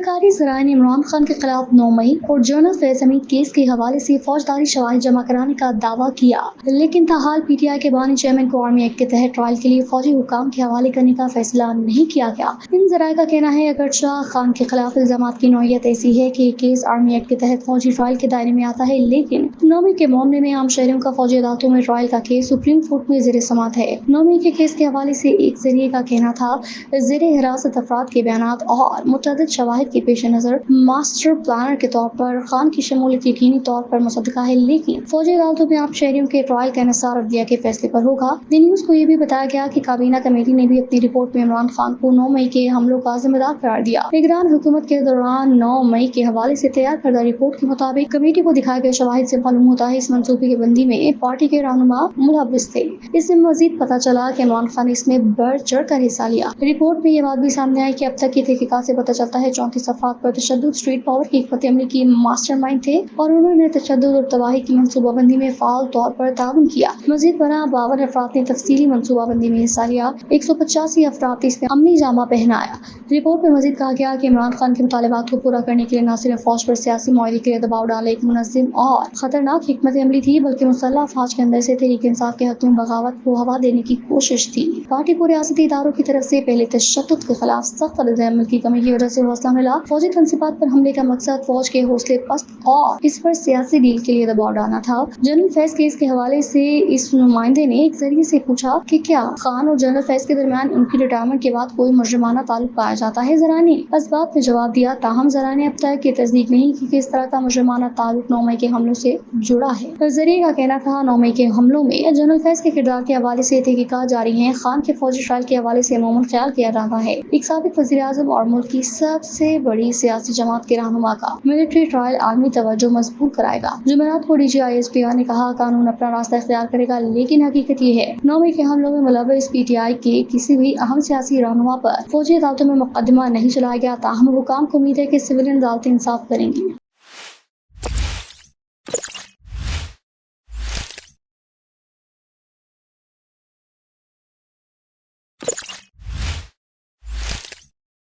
سرکاری ذرائع نے عمران خان کے خلاف 9 مئی اور جنرل فیض حمید کیس کے حوالے سے فوجداری شواہد جمع کرانے کا دعویٰ کیا، لیکن تاحال پی ٹی آئی کے بانی چیئرمین کو آرمی ایکٹ کے تحت ٹرائل کے لیے فوجی حکام کے حوالے کرنے کا فیصلہ نہیں کیا گیا۔ ان ذرائع کا کہنا ہے اگرچہ خان کے خلاف الزامات کی نوعیت ایسی ہے کہ یہ کیس آرمی ایکٹ کے تحت فوجی ٹرائل کے دائرے میں آتا ہے، لیکن 9 مئی کے معاملے میں عام شہریوں کا فوجی عدالتوں میں ٹرائل کا کیس سپریم کورٹ میں زیر سماعت ہے۔ 9 مئی کے کیس کے حوالے سے ایک ذریعے کا کہنا تھا زیر حراست افراد کے بیانات اور متعدد شواہد کے پیش نظر ماسٹر پلانر کے طور پر خان کی شمولیت یقینی طور پر مصدقہ ہے، لیکن فوجی عدالتوں میں عام شہریوں کے ٹرائل کا انحصار عدلیہ کے فیصلے پر ہوگا۔ دی نیوز کو یہ بھی بتایا گیا کہ کابینہ کمیٹی نے بھی اپنی رپورٹ میں عمران خان کو 9 مئی کے حملوں کا ذمہ دار قرار دیا۔ نگران حکومت کے دوران 9 مئی کے حوالے سے تیار کردہ رپورٹ کے مطابق کمیٹی کو دکھائے گئے شواہد سے معلوم ہوتا ہے اس منصوبے کی بندی میں پارٹی کے رہنما ملوث تھے۔ اس سے مزید پتہ چلا کہ عمران خان نے اس میں بڑھ چڑھ کر حصہ لیا۔ رپورٹ میں یہ بات بھی سامنے آئی کہ اب تک کی تحقیقات سے پتہ چلتا ہے 34 افراد پر تشدد اسٹریٹ پاور کی حکمت عملی کی ماسٹر مائنڈ تھے اور انہوں نے تشدد اور تباہی کی منصوبہ بندی میں فعال طور پر تعاون کیا۔ مزید برآں 52 افراد نے تفصیلی منصوبہ بندی میں حصہ لیا، 185 افراد اس نے عملی جامہ پہنایا۔ رپورٹ میں مزید کہا گیا کہ عمران خان کے مطالبات کو پورا کرنے کے لیے نہ صرف فوج پر سیاسی معاہدے کے لیے دباؤ ڈالنا ایک منظم اور خطرناک حکمت عملی تھی، بلکہ مسلح افواج کے اندر سے تحریک انصاف کے حق میں بغاوت کو ہوا دینے کی کوشش تھی۔ پارٹی کو ریاستی اداروں کی طرف سے پہلے تشدد کے خلاف سخت رد عمل کی کمی کی وجہ سے حوصلہ ملا۔ فوجی تنصیبات پر حملے کا مقصد فوج کے حوصلے پست اور اس پر سیاسی ڈیل کے لیے دباؤ ڈالنا تھا۔ جنرل فیض کیس کے حوالے سے اس نمائندے نے ایک ذریعے سے پوچھا کہ کیا خان اور جنرل فیض کے درمیان ان کی ریٹائرمنٹ کے بعد کوئی مجرمانہ تعلق پایا جاتا ہے؟ ذرائع نے اسباب میں جواب دیا، تاہم ذرائع نے اب تک یہ تصدیق نہیں کی کہ اس طرح کا مجرمانہ تعلق 9 مئی کے حملوں سے جڑا ہے۔ ذریعے کا کہنا تھا 9 مئی کے حملوں میں جنرل فیض کے کردار کے حوالے سے تحقیقات جاری ہیں۔ خان کے فوجی ٹرائل کے حوالے سے عموماً خیال کیا جاتا ہے ایک سابق وزیر اعظم اور ملک کی سب سے بڑی سیاسی جماعت کے رہنما کا ملٹری ٹرائل عالمی توجہ مضبوط کرائے گا۔ جمعرات کو D G I S P R نے کہا قانون اپنا راستہ اختیار کرے گا، لیکن حقیقت یہ ہے 9 مئی کے حملوں میں ملوث پی ٹی آئی کے کسی بھی اہم سیاسی رہنما پر فوجی عدالتوں میں مقدمہ نہیں چلایا گیا، تاہم حکام کو امید ہے کہ سویلین عدالتیں انصاف کریں گی۔